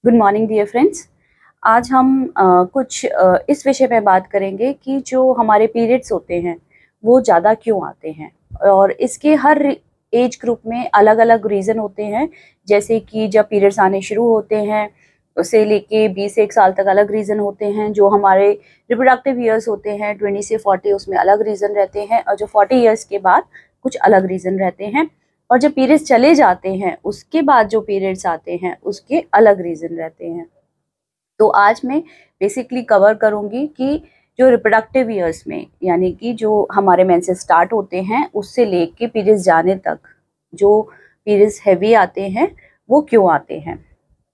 Good morning dear friends. आज हम कुछ इस विषय पे बात करेंगे कि जो हमारे पीरियड्स होते हैं वो ज़्यादा क्यों आते हैं। और इसके हर एज ग्रुप में अलग अलग रीज़न होते हैं। जैसे कि जब पीरियड्स आने शुरू होते हैं उसे लेके 20 से 1 साल तक अलग रीज़न होते हैं। जो हमारे रिप्रोडक्टिव ईयर्स होते हैं 20 से 40, उसमें अलग रीज़न रहते हैं। और जो 40 ईयर्स के बाद कुछ अलग रीज़न रहते हैं। और जब पीरियड्स चले जाते हैं उसके बाद जो पीरियड्स आते हैं उसके अलग रीज़न रहते हैं। तो आज मैं बेसिकली कवर करूँगी कि जो रिप्रोडक्टिव ईयर्स में, यानी कि जो हमारे मेंसेस स्टार्ट होते हैं उससे लेके पीरियड्स जाने तक जो पीरियड्स हैवी आते हैं वो क्यों आते हैं।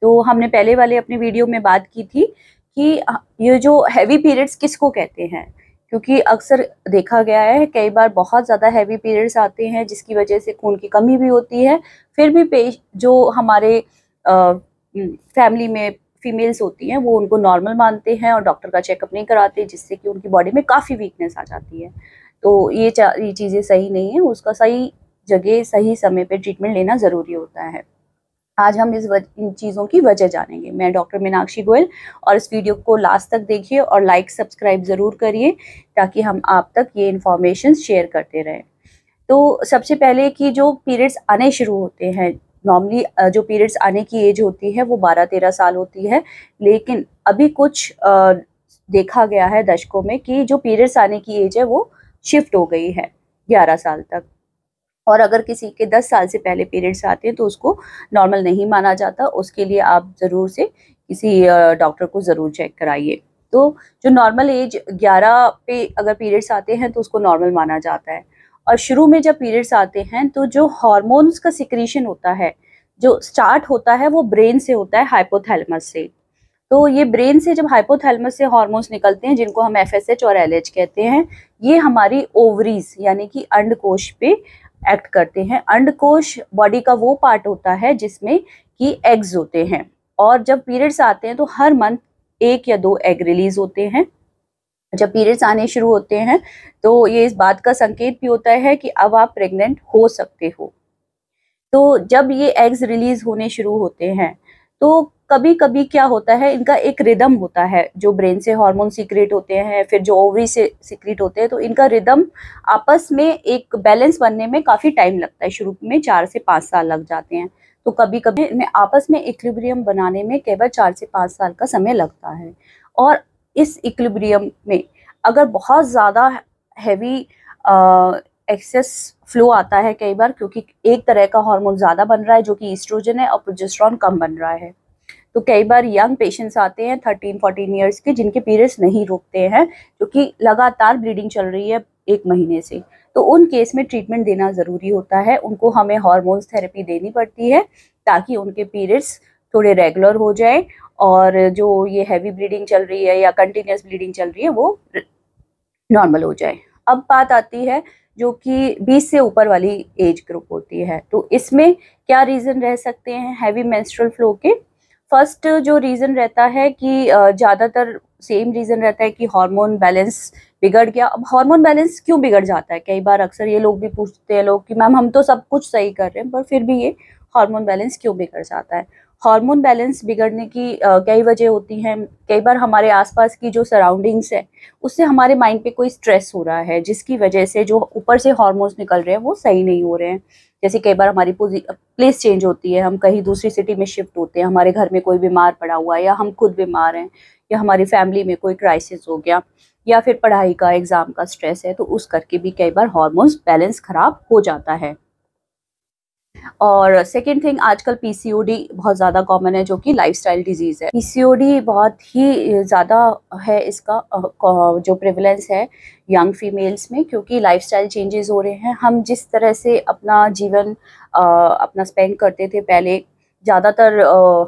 तो हमने पहले वाले अपनी वीडियो में बात की थी कि ये जो हैवी पीरियड्स किसको कहते हैं, क्योंकि अक्सर देखा गया है कई बार बहुत ज़्यादा हैवी पीरियड्स आते हैं जिसकी वजह से खून की कमी भी होती है। फिर भी जो हमारे फैमिली में फीमेल्स होती हैं वो उनको नॉर्मल मानते हैं और डॉक्टर का चेकअप नहीं कराते, जिससे कि उनकी बॉडी में काफ़ी वीकनेस आ जाती है। तो ये चीज़ें सही नहीं है, उसका सही जगह सही समय पे ट्रीटमेंट लेना ज़रूरी होता है। आज हम इन चीज़ों की वजह जानेंगे। मैं डॉक्टर मीनाक्षी गोयल, और इस वीडियो को लास्ट तक देखिए और लाइक सब्सक्राइब ज़रूर करिए ताकि हम आप तक ये इन्फॉर्मेशन शेयर करते रहें। तो सबसे पहले कि जो पीरियड्स आने शुरू होते हैं, नॉर्मली जो पीरियड्स आने की एज होती है वो 12-13 साल होती है, लेकिन अभी कुछ देखा गया है दशकों में कि जो पीरियड्स आने की एज है वो शिफ्ट हो गई है 11 साल तक। और अगर किसी के 10 साल से पहले पीरियड्स आते हैं तो उसको नॉर्मल नहीं माना जाता। उसके लिए आप ज़रूर से किसी डॉक्टर को ज़रूर चेक कराइए। तो जो नॉर्मल एज 11 पे अगर पीरियड्स आते हैं तो उसको नॉर्मल माना जाता है। और शुरू में जब पीरियड्स आते हैं तो जो हार्मोन्स का सिक्रीशन होता है, जो स्टार्ट होता है वो ब्रेन से होता है, हाइपोथैलेमस से। तो ये ब्रेन से जब हाइपोथैलेमस से हार्मोन्स निकलते हैं जिनको हम एफएसएच और एलएच कहते हैं, ये हमारी ओवरीज यानी कि अंडकोश पे एक्ट करते हैं। अंडकोश बॉडी का वो पार्ट होता है जिसमें कि एग्स होते हैं। और जब पीरियड्स आते हैं तो हर मंथ 1 या 2 एग रिलीज होते हैं। जब पीरियड्स आने शुरू होते हैं तो ये इस बात का संकेत भी होता है कि अब आप प्रेग्नेंट हो सकते हो। तो जब ये एग्स रिलीज होने शुरू होते हैं तो कभी कभी क्या होता है, इनका एक रिदम होता है। जो ब्रेन से हार्मोन सीक्रेट होते हैं फिर जो ओवरी से सीक्रेट होते हैं, तो इनका रिदम आपस में एक बैलेंस बनने में काफ़ी टाइम लगता है। शुरू में 4 से 5 साल लग जाते हैं। तो कभी कभी इन्हें आपस में इक्विलिब्रियम बनाने में केवल 4 से 5 साल का समय लगता है। और इस इक्विलिब्रियम में अगर बहुत ज़्यादा हैवी एक्सेस फ्लो आता है कई बार, क्योंकि एक तरह का हार्मोन ज़्यादा बन रहा है जो कि ईस्ट्रोजन है और प्रोजेस्टेरॉन कम बन रहा है। तो कई बार यंग पेशेंट्स आते हैं 13-14 ईयर्स के, जिनके पीरियड्स नहीं रुकते हैं, क्योंकि लगातार ब्लीडिंग चल रही है 1 महीने से। तो उन केस में ट्रीटमेंट देना ज़रूरी होता है। उनको हमें हार्मोन्स थेरेपी देनी पड़ती है ताकि उनके पीरियड्स थोड़े रेगुलर हो जाए और जो ये हैवी ब्लीडिंग चल रही है या कंटिन्यूस ब्लीडिंग चल रही है वो नॉर्मल हो जाए। अब बात आती है जो कि 20 से ऊपर वाली एज ग्रुप होती है। तो इसमें क्या रीज़न रह सकते हैं हैवी मेंस्ट्रुअल फ्लो के? फर्स्ट जो रीज़न रहता है कि ज़्यादातर सेम रीज़न रहता है कि हार्मोन बैलेंस बिगड़ गया। अब हार्मोन बैलेंस क्यों बिगड़ जाता है? कई बार अक्सर ये लोग भी पूछते हैं लोग कि मैम हम तो सब कुछ सही कर रहे हैं पर फिर भी ये हार्मोन बैलेंस क्यों बिगड़ जाता है? हार्मोन बैलेंस बिगड़ने की कई वजह होती हैं। कई बार हमारे आसपास की जो सराउंडिंग्स है उससे हमारे माइंड पे कोई स्ट्रेस हो रहा है, जिसकी वजह से जो ऊपर से हार्मोन्स निकल रहे हैं वो सही नहीं हो रहे हैं। जैसे कई बार हमारी प्लेस चेंज होती है, हम कहीं दूसरी सिटी में शिफ्ट होते हैं, हमारे घर में कोई बीमार पड़ा हुआ है या हम खुद बीमार हैं या हमारी फैमिली में कोई क्राइसिस हो गया या फिर पढ़ाई का एग्जाम का स्ट्रेस है, तो उस करके भी कई बार हार्मोन्स बैलेंस खराब हो जाता है। और सेकेंड थिंग, आजकल पीसीओडी बहुत ज़्यादा कॉमन है जो कि लाइफस्टाइल डिजीज़ है। पीसीओडी बहुत ही ज़्यादा है इसका जो प्रेवलेंस है यंग फीमेल्स में, क्योंकि लाइफस्टाइल चेंजेस हो रहे हैं। हम जिस तरह से अपना जीवन अपना स्पेंड करते थे पहले, ज़्यादातर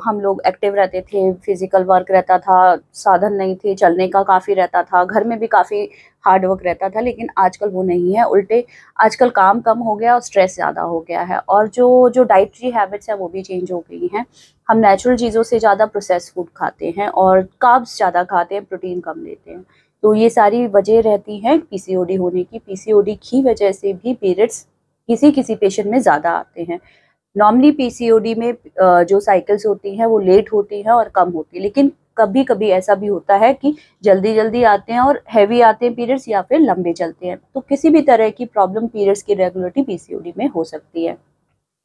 हम लोग एक्टिव रहते थे, फिजिकल वर्क रहता था, साधन नहीं थे, चलने का काफ़ी रहता था, घर में भी काफ़ी हार्ड वर्क रहता था, लेकिन आजकल वो नहीं है। उल्टे आजकल काम कम हो गया और स्ट्रेस ज़्यादा हो गया है। और जो डाइटरी हैबिट्स हैं वो भी चेंज हो गई हैं। हम नेचुरल चीज़ों से ज़्यादा प्रोसेस्ड फूड खाते हैं और कार्ब्स ज़्यादा खाते हैं, प्रोटीन कम लेते हैं। तो ये सारी वजह रहती हैं पीसीओडी होने की। पीसीओडी की वजह से भी पीरियड्स किसी किसी पेशेंट में ज़्यादा आते हैं। नॉर्मली पीसीओडी में जो साइकिल्स होती हैं वो लेट होती हैं और कम होती है, लेकिन कभी कभी ऐसा भी होता है कि जल्दी जल्दी आते हैं और हैवी आते हैं पीरियड्स, या फिर लंबे चलते हैं। तो किसी भी तरह की प्रॉब्लम पीरियड्स की रेगुलरिटी पीसीओडी में हो सकती है।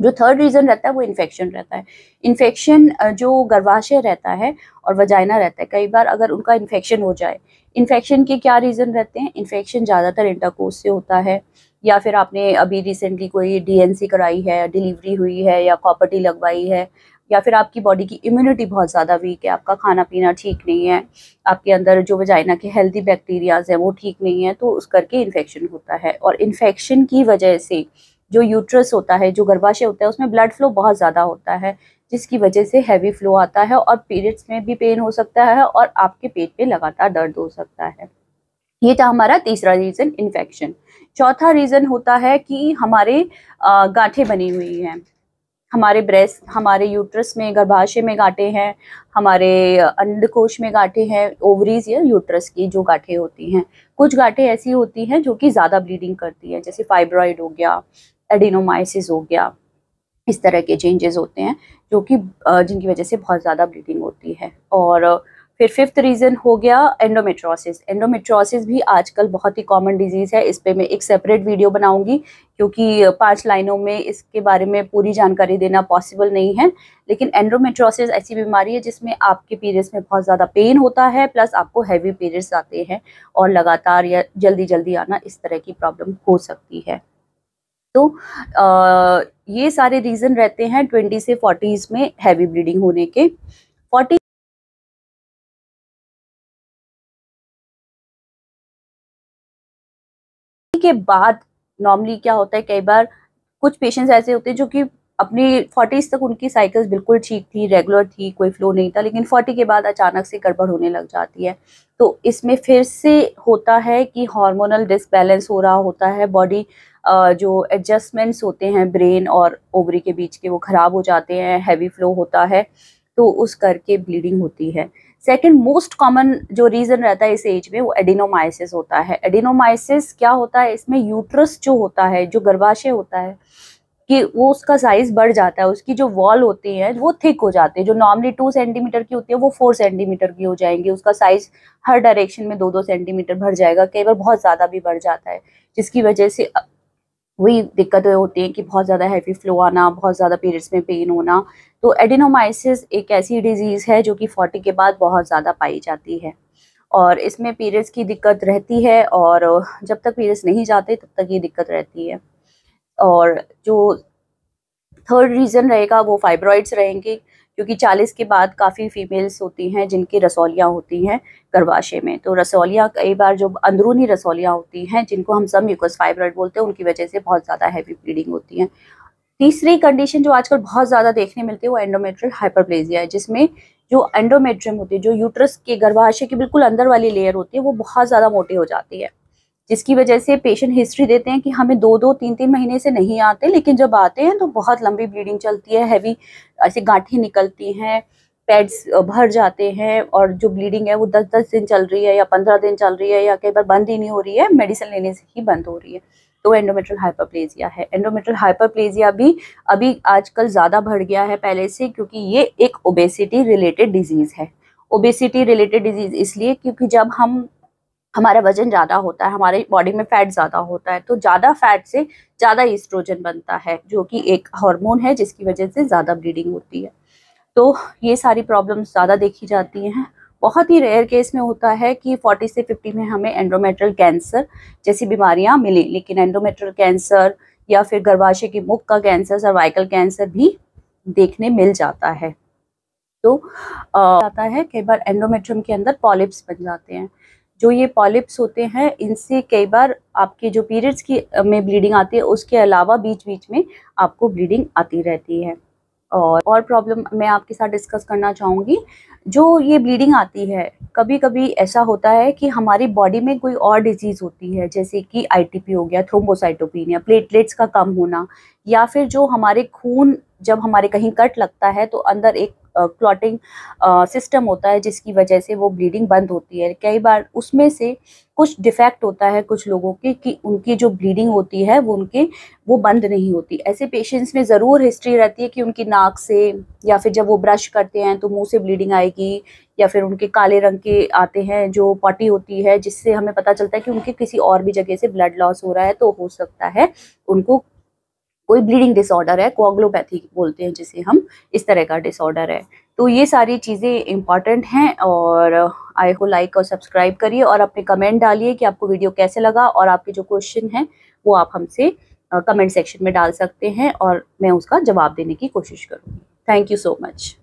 जो थर्ड रीजन रहता है वो इन्फेक्शन रहता है। इन्फेक्शन जो गर्भाशय रहता है और वजाइना रहता है, कई बार अगर उनका इन्फेक्शन हो जाए, इन्फेक्शन के क्या रीजन रहते हैं? इन्फेक्शन ज़्यादातर इंटरकोर्स से होता है, या फिर आपने अभी रिसेंटली कोई डीएनसी कराई है, डिलीवरी हुई है, या कॉपर्टी लगवाई है, या फिर आपकी बॉडी की इम्यूनिटी बहुत ज़्यादा वीक है, आपका खाना पीना ठीक नहीं है, आपके अंदर जो वजाइना के हेल्दी बैक्टीरियाज हैं वो ठीक नहीं है, तो उस करके इन्फेक्शन होता है। और इन्फेक्शन की वजह से जो यूट्रस होता है, जो गर्भाशय होता है, उसमें ब्लड फ्लो बहुत ज़्यादा होता है, जिसकी वजह से हैवी फ्लो आता है और पीरियड्स में भी पेन हो सकता है और आपके पेट पे लगातार दर्द हो सकता है। ये था हमारा तीसरा रीज़न, इन्फेक्शन। चौथा रीज़न होता है कि हमारे गांठें बनी हुई हैं, हमारे ब्रेस्ट, हमारे यूट्रस में, गर्भाशय में गांठें हैं, हमारे अंडकोश में गांठें हैं, ओवरीज या यूट्रस की जो गांठें होती हैं। कुछ गांठें ऐसी होती हैं जो कि ज़्यादा ब्लीडिंग करती हैं, जैसे फाइब्रॉइड हो गया, एडिनोमाइसिस हो गया, इस तरह के चेंजेस होते हैं जो कि जिनकी वजह से बहुत ज़्यादा ब्लीडिंग होती है। और फिर फिफ्थ रीज़न हो गया एंडोमेट्रोसिस। एंडोमेट्रोसिस भी आजकल बहुत ही कॉमन डिजीज़ है, इस पे मैं एक सेपरेट वीडियो बनाऊंगी, क्योंकि 5 लाइनों में इसके बारे में पूरी जानकारी देना पॉसिबल नहीं है। लेकिन एंडोमेट्रोसिस ऐसी बीमारी है जिसमें आपके पीरियड्स में बहुत ज़्यादा पेन होता है, प्लस आपको हैवी पीरियड्स आते हैं और लगातार या जल्दी जल्दी आना, इस तरह की प्रॉब्लम हो सकती है। तो ये सारे रीज़न रहते हैं 20 से 40s में हैवी ब्लीडिंग होने के। 40 के बाद नॉर्मली क्या होता है, कई बार कुछ पेशेंट्स ऐसे होते हैं जो कि अपनी 40s तक उनकी साइकिल्स बिल्कुल ठीक थी, रेगुलर थी, कोई फ्लो नहीं था, लेकिन 40 के बाद अचानक से गड़बड़ होने लग जाती है। तो इसमें फिर से होता है कि हार्मोनल डिसबैलेंस हो रहा होता है, बॉडी जो एडजस्टमेंट्स होते हैं ब्रेन और ओवरी के बीच के, वो ख़राब हो जाते हैं, हैवी फ्लो होता है, तो उस करके ब्लीडिंग होती है। सेकंड मोस्ट कॉमन जो रीज़न रहता है इस एज में, वो एडिनोमाइसिस होता है। एडिनोमाइसिस क्या होता है? इसमें यूट्रस जो होता है, जो गर्भाशय होता है, कि वो उसका साइज बढ़ जाता है, उसकी जो वॉल होती है वो थिक हो जाती है, जो नॉर्मली 2 सेंटीमीटर की होती है वो 4 सेंटीमीटर की हो जाएंगी, उसका साइज हर डायरेक्शन में 2-2 सेंटीमीटर बढ़ जाएगा, कई बार बहुत ज़्यादा भी बढ़ जाता है, जिसकी वजह से वही दिक्कतें होती हैं कि बहुत ज़्यादा हैवी फ्लो आना, बहुत ज़्यादा पीरियड्स में पेन होना। तो एडिनोमाइसिस एक ऐसी डिजीज़ है जो कि 40 के बाद बहुत ज़्यादा पाई जाती है, और इसमें पीरियड्स की दिक्कत रहती है, और जब तक पीरियड्स नहीं जाते तब तक ये दिक्कत रहती है। और जो थर्ड रीज़न रहेगा वो फाइब्रॉइड्स रहेंगे, क्योंकि 40 के बाद काफ़ी फीमेल्स होती हैं जिनकी रसौलियाँ होती हैं गर्भाशय में। तो रसौलियाँ कई बार जो अंदरूनी रसौलियाँ होती हैं, जिनको हम सबम्यूकस फाइब्रॉइड बोलते हैं, उनकी वजह से बहुत ज़्यादा हैवी ब्लीडिंग होती है। तीसरी कंडीशन जो आजकल बहुत ज़्यादा देखने मिलती है वो एंडोमेट्रियल हाइपरप्लेजिया है, जिसमें जो एंडोमेट्रियम होती है, जो यूट्रस के गर्भाशय के बिल्कुल अंदर वाली लेयर होती है, वो बहुत ज़्यादा मोटी हो जाती है, जिसकी वजह से पेशेंट हिस्ट्री देते हैं कि हमें 2-2, 3-3 महीने से नहीं आते, लेकिन जब आते हैं तो बहुत लंबी ब्लीडिंग चलती है, हैवी ऐसी गांठें निकलती हैं, पैड्स भर जाते हैं, और जो ब्लीडिंग है वो 10-10 दिन चल रही है, या 15 दिन चल रही है, या कई बार बंद ही नहीं हो रही है, मेडिसिन लेने से ही बंद हो रही है। तो एंडोमेट्रियल हाइपरप्लेजिया है। एंडोमेट्रियल हाइपरप्लेजिया भी अभी आजकल ज़्यादा बढ़ गया है पहले से, क्योंकि ये एक ओबेसिटी रिलेटेड डिजीज़ है। ओबेसिटी रिलेटेड डिजीज़ इसलिए क्योंकि जब हमारा वजन ज़्यादा होता है, हमारे बॉडी में फैट ज़्यादा होता है, तो ज़्यादा फैट से ज़्यादा ईस्ट्रोजन बनता है, जो कि एक हार्मोन है जिसकी वजह से ज़्यादा ब्लीडिंग होती है। तो ये सारी प्रॉब्लम्स ज़्यादा देखी जाती हैं। बहुत ही रेयर केस में होता है कि 40 से 50 में हमें एंडोमेट्रियल कैंसर जैसी बीमारियां मिली, लेकिन एंडोमेट्रियल कैंसर या फिर गर्भाशय की मुख का कैंसर, सर्वाइकल कैंसर भी देखने मिल जाता है। तो आता है कई बार एंडोमेट्रियम के अंदर पॉलिप्स बन जाते हैं। जो ये पॉलिप्स होते हैं, इनसे कई बार आपके जो पीरियड्स की में ब्लीडिंग आती है, उसके अलावा बीच बीच में आपको ब्लीडिंग आती रहती है। और प्रॉब्लम मैं आपके साथ डिस्कस करना चाहूँगी जो ये ब्लीडिंग आती है, कभी कभी ऐसा होता है कि हमारी बॉडी में कोई और डिजीज होती है, जैसे कि आईटीपी हो गया, थ्रोम्बोसाइटोपिनिया, प्लेटलेट्स का कम होना, या फिर जो हमारे खून जब हमारे कहीं कट लगता है तो अंदर एक क्लॉटिंग सिस्टम होता है जिसकी वजह से वो ब्लीडिंग बंद होती है। कई बार उसमें से कुछ डिफेक्ट होता है कुछ लोगों के कि उनकी जो ब्लीडिंग होती है वो बंद नहीं होती। ऐसे पेशेंट्स में ज़रूर हिस्ट्री रहती है कि उनकी नाक से या फिर जब वो ब्रश करते हैं तो मुंह से ब्लीडिंग आएगी, या फिर उनके काले रंग के आते हैं जो पॉटी होती है, जिससे हमें पता चलता है कि उनके किसी और भी जगह से ब्लड लॉस हो रहा है। तो हो सकता है उनको कोई ब्लीडिंग डिसऑर्डर है, कोआगुलोपैथी बोलते हैं जिसे हम, इस तरह का डिसऑर्डर है। तो ये सारी चीज़ें इंपॉर्टेंट हैं, और आई को लाइक और सब्सक्राइब करिए और अपने कमेंट डालिए कि आपको वीडियो कैसे लगा, और आपके जो क्वेश्चन हैं वो आप हमसे कमेंट सेक्शन में डाल सकते हैं और मैं उसका जवाब देने की कोशिश करूँगी। Thank you so much.